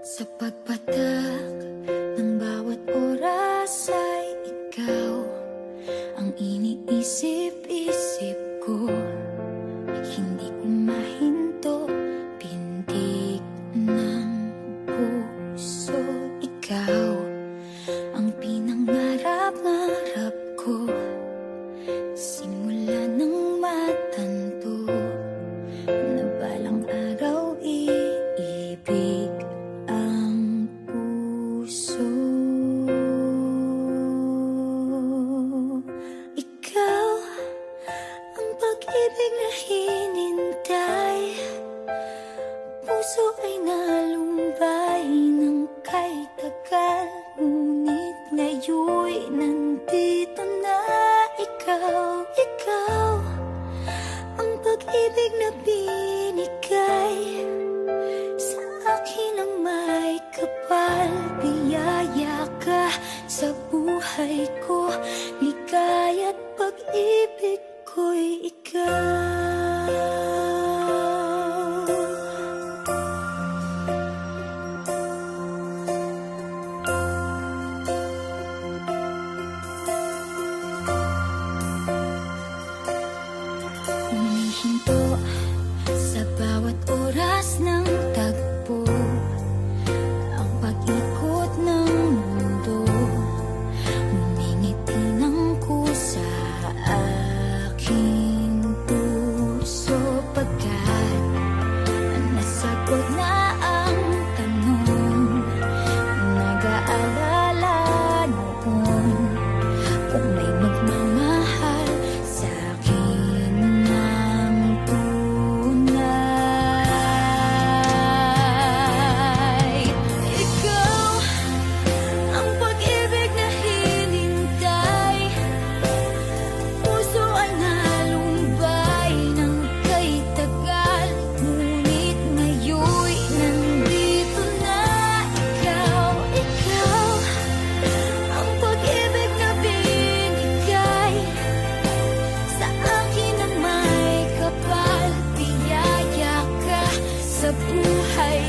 Sa pagpatak ng bawat oras ay ikaw ang iniisip-isip ko. Hindi ko mahinto, pintig ng puso. Ikaw ang pinangarap-ngarap ko, simula ng matanto na balang araw iibig ang puso. Ikaw ang pag-ibig na hinintay, puso ay nalumbay ng kay tagal, ngunit ngayon'y nandito na ikaw. Ikaw ang pag-ibig na binigay sa akin ang may kapal. Biyaya ka sa buhay ko, ligaya't pag-ibig ko'y ikaw. Humihinto sa bawat oras ng tagpo, ang pag-ikot ng mundo, ngumingiti ng kusa aking puso. Pagkat nasagot na ang tanong, nag-aalala noon kung may magmamahal sa akin ng tunay. Ikaw ang pag-ibig na hinintay, puso ay nalumbay ng kay tagal, ngunit ngayon'y nandito na ikaw. Ikaw ang pag-ibig na binigay sa akin ang may kapal. Biyaya ka sa buhay